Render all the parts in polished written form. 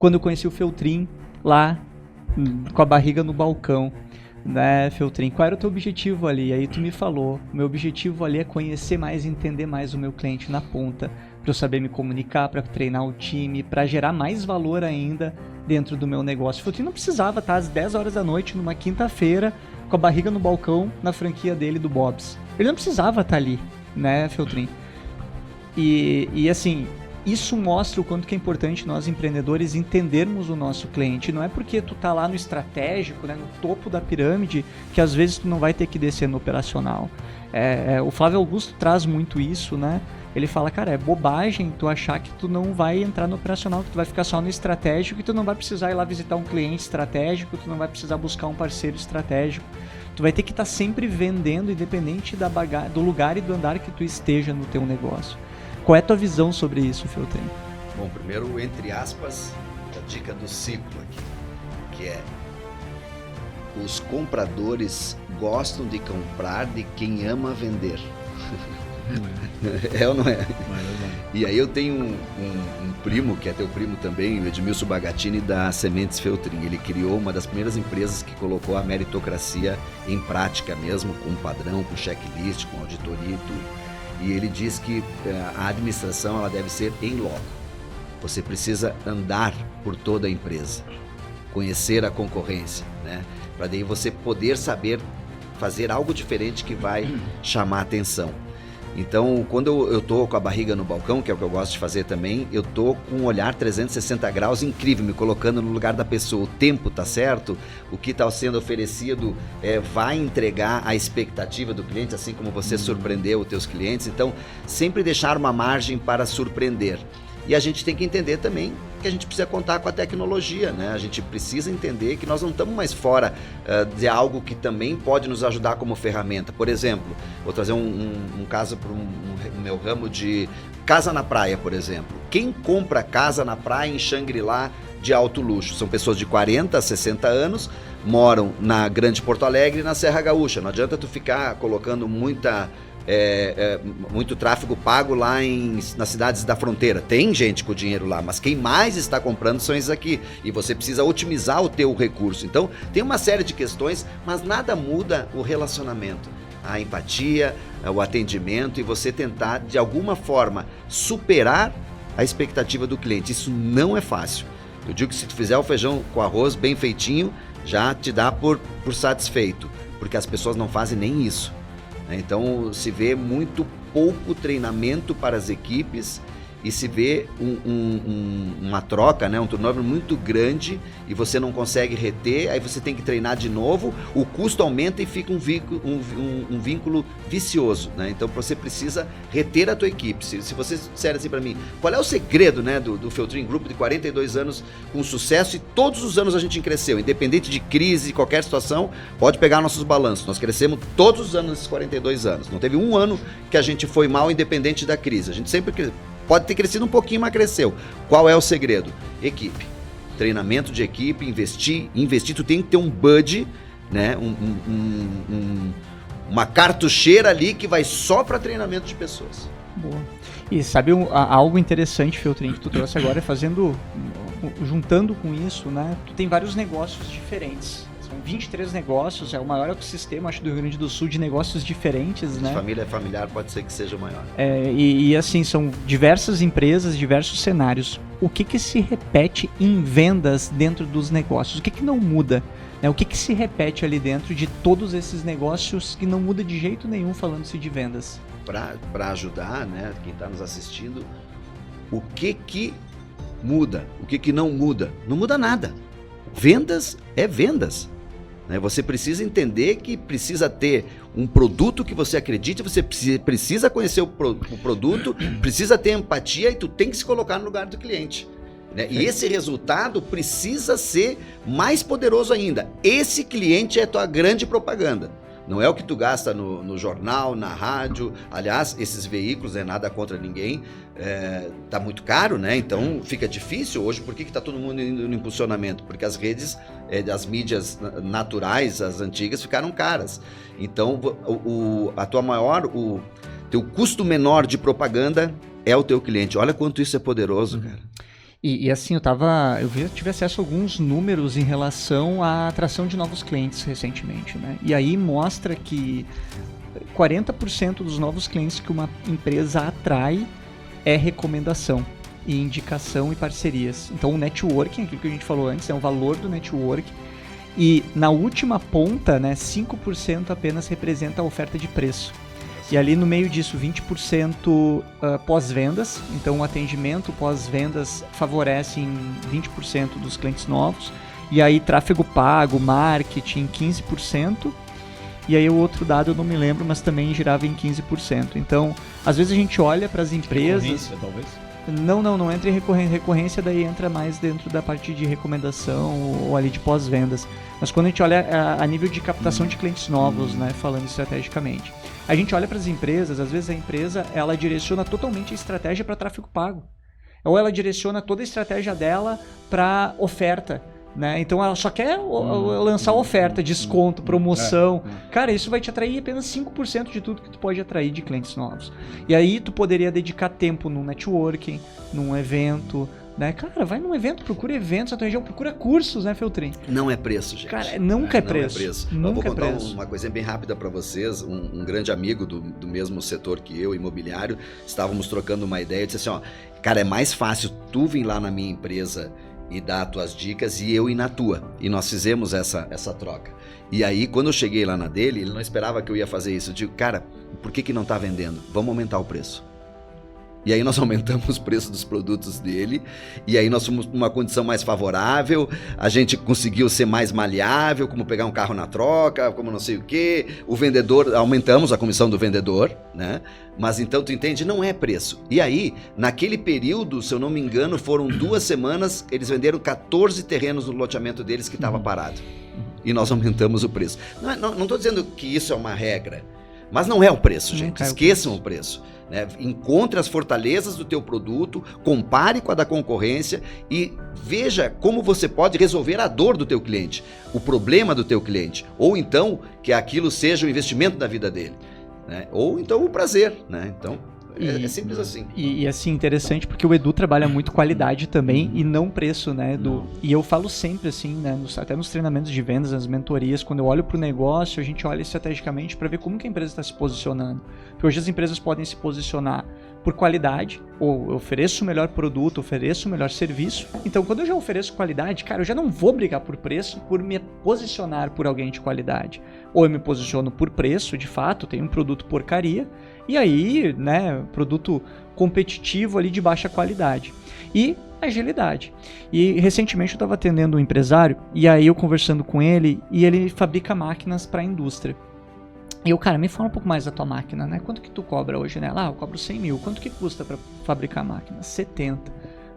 quando eu conheci o Feltrin lá, com a barriga no balcão, né, Feltrin? Qual era o teu objetivo ali? Aí tu me falou, meu objetivo ali é conhecer mais e entender mais o meu cliente na ponta, para eu saber me comunicar, para treinar o time, para gerar mais valor ainda dentro do meu negócio. O Feltrin não precisava estar às 10 horas da noite, numa quinta-feira, com a barriga no balcão, na franquia dele do Bob's. Ele não precisava estar ali, né, Feltrin? E assim, isso mostra o quanto que é importante nós empreendedores entendermos o nosso cliente. Não é porque tu tá lá no estratégico, né, no topo da pirâmide, que às vezes tu não vai ter que descer no operacional. O Flávio Augusto traz muito isso, né? Ele fala, cara, é bobagem tu achar que tu não vai entrar no operacional, que tu vai ficar só no estratégico, que tu não vai precisar ir lá visitar um cliente estratégico, tu não vai precisar buscar um parceiro estratégico. Tu vai ter que estar sempre vendendo, independente do lugar e do andar que tu esteja no teu negócio. Qual é a tua visão sobre isso, Feltrin? Bom, primeiro, entre aspas, a dica do ciclo aqui, que é: os compradores gostam de comprar de quem ama vender. É ou não é? E aí eu tenho um primo, que é teu primo também, o Edmilson Bagatini, da Sementes Feltrin. Ele criou uma das primeiras empresas que colocou a meritocracia em prática mesmo, com padrão, com checklist, com auditoria e tudo. E ele diz que a administração ela deve ser em loco. Você precisa andar por toda a empresa, conhecer a concorrência, né? Para daí você poder saber fazer algo diferente que vai chamar a atenção. Então, quando eu tô com a barriga no balcão, que é o que eu gosto de fazer também, eu tô com um olhar 360 graus incrível, me colocando no lugar da pessoa. O tempo tá certo, o que está sendo oferecido vai entregar a expectativa do cliente, assim como você surpreendeu os teus clientes. Então, sempre deixar uma margem para surpreender. E a gente tem que entender também que a gente precisa contar com a tecnologia, né? A gente precisa entender que nós não estamos mais fora de algo que também pode nos ajudar como ferramenta. Por exemplo, vou trazer um caso para o meu ramo de casa na praia, por exemplo. Quem compra casa na praia em Xangri-Lá de alto luxo? São pessoas de 40 a 60 anos, moram na Grande Porto Alegre e na Serra Gaúcha. Não adianta tu ficar colocando muito tráfego pago lá nas cidades da fronteira. Tem gente com dinheiro lá, mas quem mais está comprando são esses aqui. E você precisa otimizar o teu recurso. Então, tem uma série de questões, mas nada muda o relacionamento. A empatia, o atendimento e você tentar, de alguma forma, superar a expectativa do cliente. Isso não é fácil. Eu digo que se tu fizer o feijão com arroz bem feitinho, já te dá por satisfeito, porque as pessoas não fazem nem isso. Então se vê muito pouco treinamento para as equipes e se vê uma troca, né, um turnover muito grande e você não consegue reter, aí você tem que treinar de novo, o custo aumenta e fica um vínculo vicioso, né? Então você precisa reter a tua equipe. Se vocês disserem assim para mim, qual é o segredo, né, do Feltrin Group de 42 anos com sucesso, e todos os anos a gente cresceu, independente de crise, de qualquer situação, pode pegar nossos balanços, nós crescemos todos os anos nesses 42 anos, não teve um ano que a gente foi mal independente da crise, a gente sempre pode ter crescido um pouquinho, mas cresceu. Qual é o segredo? Equipe. Treinamento de equipe, investir, tu tem que ter um budget, né? Uma cartucheira ali que vai só para treinamento de pessoas. Boa. E sabe algo interessante, Feltrin, que tu trouxe agora, juntando com isso, né? Tu tem vários negócios diferentes. São 23 negócios, é o maior ecossistema, acho, do Rio Grande do Sul, de negócios diferentes, né? Família familiar pode ser que seja o maior. E assim, são diversas empresas, diversos cenários. O que se repete em vendas dentro dos negócios? O que não muda? Né? O que se repete ali dentro de todos esses negócios que não muda de jeito nenhum falando-se de vendas? Para ajudar, né, quem está nos assistindo, o que muda? O que não muda? Não muda nada. Vendas é vendas. Você precisa entender que precisa ter um produto que você acredite, você precisa conhecer o produto, precisa ter empatia e tu tem que se colocar no lugar do cliente. E esse resultado precisa ser mais poderoso ainda. Esse cliente é a tua grande propaganda. Não é o que tu gasta no jornal, na rádio. Aliás, esses veículos, nada contra ninguém, tá muito caro, né? Então fica difícil hoje. Por que tá todo mundo indo no impulsionamento? Porque as redes, as mídias naturais, as antigas, ficaram caras. Então teu custo menor de propaganda é o teu cliente. Olha quanto isso é poderoso, cara. E assim, tive acesso a alguns números em relação à atração de novos clientes recentemente, né? E aí mostra que 40% dos novos clientes que uma empresa atrai é recomendação, e indicação e parcerias. Então o networking, aquilo que a gente falou antes, é o valor do networking. E na última ponta, né, 5% apenas representa a oferta de preço. E ali no meio disso, 20% pós-vendas. Então o atendimento pós-vendas favorece em 20% dos clientes novos. E aí tráfego pago, marketing, 15%. E aí o outro dado eu não me lembro, mas também girava em 15%. Então, às vezes a gente olha para as empresas... Recorrência, talvez? Não entra em recorrência. Recorrência daí entra mais dentro da parte de recomendação ou ali de pós-vendas. Mas quando a gente olha a nível de captação de clientes novos, né, falando estrategicamente, a gente olha para as empresas, às vezes a empresa ela direciona totalmente a estratégia para tráfego pago. Ou ela direciona toda a estratégia dela para oferta. Né? Então ela só quer lançar oferta, desconto, promoção. Cara, isso vai te atrair apenas 5% de tudo que tu pode atrair de clientes novos. E aí tu poderia dedicar tempo num networking, num evento, né? Cara, vai num evento, procura eventos na tua região, procura cursos, né, Feltrin? Não é preço, gente. Cara, nunca é preço. Não é preço. Nunca eu vou contar é preço. uma coisa bem rápida para vocês. Um grande amigo do mesmo setor que eu, imobiliário, estávamos trocando uma ideia e disse assim, ó, cara, é mais fácil tu vir lá na minha empresa e dar as tuas dicas e eu ir na tua. E nós fizemos essa troca. E aí, quando eu cheguei lá na dele, ele não esperava que eu ia fazer isso. Eu digo, cara, por que não tá vendendo? Vamos aumentar o preço. E aí nós aumentamos o preço dos produtos dele, e aí nós fomos numa condição mais favorável, a gente conseguiu ser mais maleável, como pegar um carro na troca, como não sei o quê, o vendedor, aumentamos a comissão do vendedor, né? Mas então tu entende, não é preço. E aí, naquele período, se eu não me engano, foram 2 semanas, eles venderam 14 terrenos no loteamento deles que estava parado. E nós aumentamos o preço. Não estou dizendo que isso é uma regra, mas não é o preço, gente. Esqueçam o preço. Né? Encontre as fortalezas do teu produto, compare com a da concorrência e veja como você pode resolver a dor do teu cliente, o problema do teu cliente, ou então que aquilo seja o investimento da vida dele, né? Ou então o prazer, né? Então é simples assim. E assim, interessante porque o Edu trabalha muito qualidade também e não preço, né, Edu? E eu falo sempre assim, né, até nos treinamentos de vendas, nas mentorias, quando eu olho para o negócio, a gente olha estrategicamente para ver como que a empresa está se posicionando. Porque hoje as empresas podem se posicionar por qualidade, ou eu ofereço o melhor produto, ofereço o melhor serviço. Então, quando eu já ofereço qualidade, cara, eu já não vou brigar por preço por me posicionar por alguém de qualidade. Ou eu me posiciono por preço, de fato, tenho um produto porcaria, e aí, né, produto competitivo ali de baixa qualidade. E agilidade. E recentemente eu estava atendendo um empresário, e aí eu conversando com ele, e ele fabrica máquinas para a indústria. E eu, cara, me fala um pouco mais da tua máquina, né? Quanto que tu cobra hoje nela? Eu cobro 100 mil. Quanto que custa para fabricar a máquina? 70.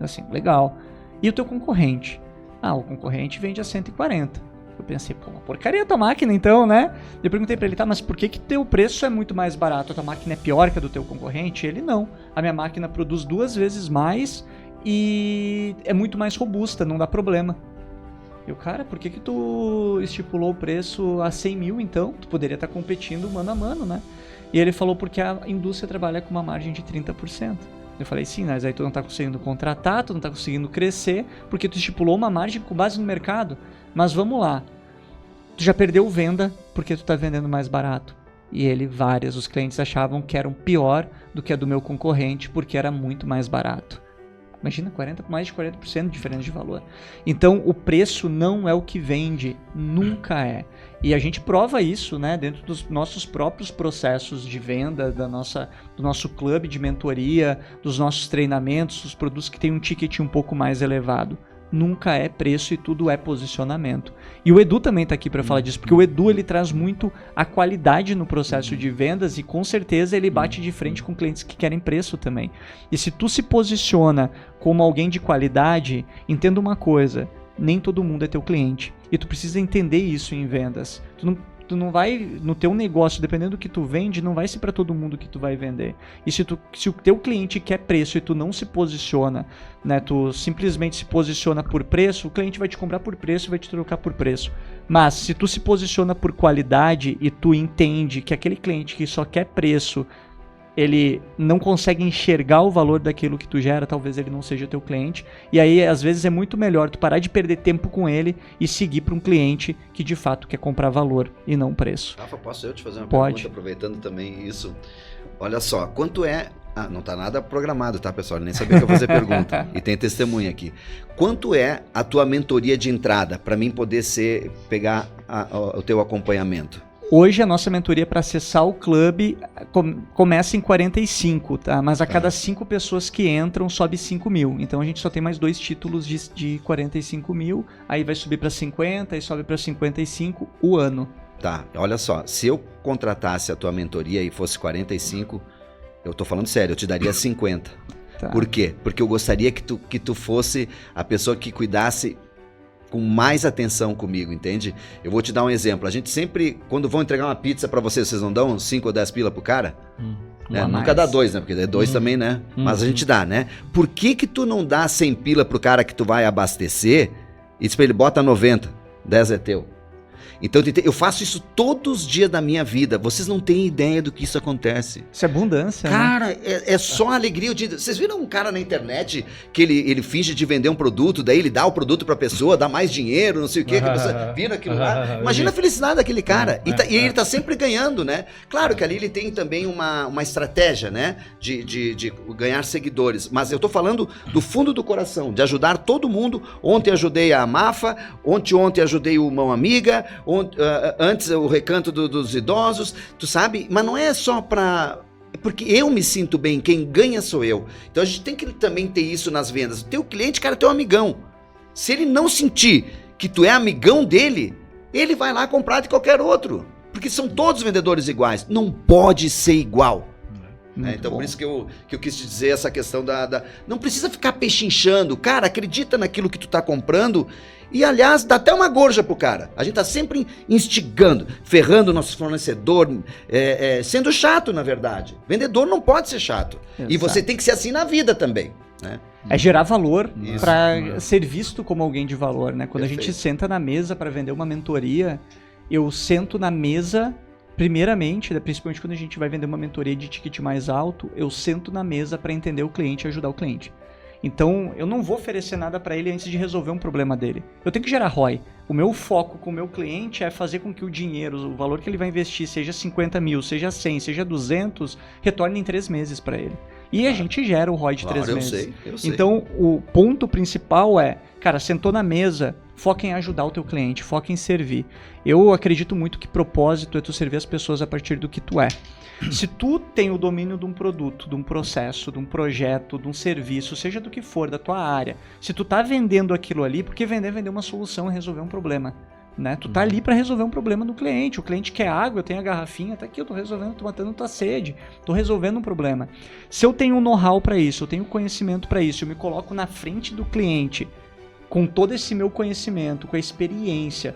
Assim, legal. E o teu concorrente? O concorrente vende a 140. Eu pensei, pô, uma porcaria a tua máquina então, né? Eu perguntei pra ele, tá, mas por que teu preço é muito mais barato? A tua máquina é pior que a do teu concorrente? Ele, não. A minha máquina produz 2 vezes mais e é muito mais robusta, não dá problema. Eu, cara, por que tu estipulou o preço a 100 mil então? Tu poderia estar competindo mano a mano, né? E ele falou porque a indústria trabalha com uma margem de 30%. Eu falei, sim, mas aí tu não tá conseguindo contratar, tu não tá conseguindo crescer, porque tu estipulou uma margem com base no mercado. Mas vamos lá, tu já perdeu venda porque tu tá vendendo mais barato. E os clientes achavam que eram pior do que a do meu concorrente porque era muito mais barato. Imagina, mais de 40% de diferença de valor. Então, o preço não é o que vende, nunca é. E a gente prova isso, né, dentro dos nossos próprios processos de venda, do nosso clube de mentoria, dos nossos treinamentos, dos produtos que têm um ticket um pouco mais elevado. Nunca é preço e tudo é posicionamento. E o Edu também está aqui para falar disso, porque o Edu ele traz muito a qualidade no processo de vendas e com certeza ele bate de frente com clientes que querem preço também. E se tu se posiciona como alguém de qualidade, entenda uma coisa, nem todo mundo é teu cliente. E tu precisa entender isso em vendas. Tu não vai, no teu negócio, dependendo do que tu vende, não vai ser para todo mundo que tu vai vender. E se o teu cliente quer preço e tu não se posiciona, né, tu simplesmente se posiciona por preço, o cliente vai te comprar por preço e vai te trocar por preço. Mas se tu se posiciona por qualidade e tu entende que aquele cliente que só quer preço ele não consegue enxergar o valor daquilo que tu gera, talvez ele não seja teu cliente. E aí, às vezes, é muito melhor tu parar de perder tempo com ele e seguir para um cliente que, de fato, quer comprar valor e não preço. Rafa, posso eu te fazer uma Pode. pergunta, aproveitando também isso? Olha só, quanto é... Ah, não tá nada programado, tá, pessoal? Eu nem sabia que eu ia fazer pergunta. E tem testemunha aqui. Quanto é a tua mentoria de entrada para mim poder pegar o teu acompanhamento? Hoje a nossa mentoria para acessar o clube começa em 45, tá? Mas a cada 5 pessoas que entram sobe 5 mil. Então a gente só tem mais 2 títulos de 45 mil, aí vai subir para 50 e sobe para 55 o ano. Tá, olha só, se eu contratasse a tua mentoria e fosse 45, eu tô falando sério, eu te daria 50. Tá. Por quê? Porque eu gostaria que tu fosse a pessoa que cuidasse com mais atenção comigo, entende? Eu vou te dar um exemplo. A gente sempre, quando vão entregar uma pizza pra vocês não dão 5 ou 10 pila pro cara? Né? Nunca dá 2, né? Porque é 2 também, né? Mas a gente dá, né? Por que tu não dá 100 pila pro cara que tu vai abastecer e diz pra ele, bota 90, 10 é teu? Então eu faço isso todos os dias da minha vida. Vocês não têm ideia do que isso acontece. Isso é abundância, cara, né? é só alegria. Vocês viram um cara na internet que ele finge de vender um produto, daí ele dá o produto pra pessoa, dá mais dinheiro, não sei o quê. Viram aquilo lá? Imagina a felicidade daquele cara. E ele tá sempre ganhando, né? Claro que ali ele tem também uma estratégia, né? De ganhar seguidores. Mas eu tô falando do fundo do coração, de ajudar todo mundo. Ontem ajudei a Mafa, ontem ajudei o Mão Amiga, antes o Recanto dos Idosos, tu sabe? Mas não é só porque eu me sinto bem, quem ganha sou eu. Então a gente tem que também ter isso nas vendas. O teu cliente, cara, é teu amigão. Se ele não sentir que tu é amigão dele, ele vai lá comprar de qualquer outro. Porque são todos vendedores iguais. Não pode ser igual. Então bom. Por isso que eu quis te dizer essa questão não precisa ficar pechinchando. Cara, acredita naquilo que tu tá comprando. E aliás, dá até uma gorja pro cara. A gente tá sempre instigando, ferrando o nosso fornecedor, sendo chato, na verdade. Vendedor não pode ser chato. Exato. E você tem que ser assim na vida também, né? É gerar valor para ser visto como alguém de valor, né? Quando Perfeito. A gente senta na mesa para vender uma mentoria, eu sento na mesa, primeiramente, principalmente quando a gente vai vender uma mentoria de ticket mais alto, eu sento na mesa para entender o cliente e ajudar o cliente. Então, eu não vou oferecer nada para ele antes de resolver um problema dele. Eu tenho que gerar ROI. O meu foco com o meu cliente é fazer com que o dinheiro, o valor que ele vai investir, seja 50 mil, seja 100, seja 200, retorne em 3 meses para ele. E a gente gera o ROI de 3 meses. Eu sei. Então, o ponto principal é, cara, sentou na mesa, foca em ajudar o teu cliente, foca em servir. Eu acredito muito que propósito é tu servir as pessoas a partir do que tu é. Se tu tem o domínio de um produto, de um processo, de um projeto, de um serviço, seja do que for, da tua área, se tu tá vendendo aquilo ali, porque vender uma solução e resolver um problema, né? Tu tá ali para resolver um problema do cliente. O cliente quer água, eu tenho a garrafinha, tá aqui, eu tô resolvendo, tô matando tua sede, tô resolvendo um problema. Se eu tenho um know-how para isso, eu tenho conhecimento para isso, eu me coloco na frente do cliente, com todo esse meu conhecimento, com a experiência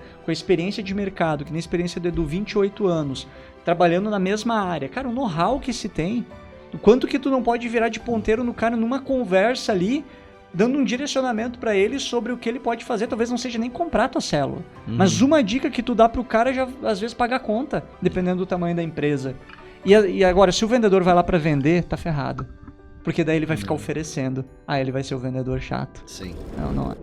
de mercado, que nem a experiência do Edu, 28 anos, trabalhando na mesma área. Cara, o know-how que se tem, o quanto que tu não pode virar de ponteiro no cara numa conversa ali, dando um direcionamento para ele sobre o que ele pode fazer, talvez não seja nem comprar a tua célula, mas uma dica que tu dá pro cara já às vezes pagar a conta, dependendo do tamanho da empresa. E agora, se o vendedor vai lá para vender, tá ferrado. Porque daí ele vai ficar oferecendo. Ele vai ser o vendedor chato. Sim. Não é.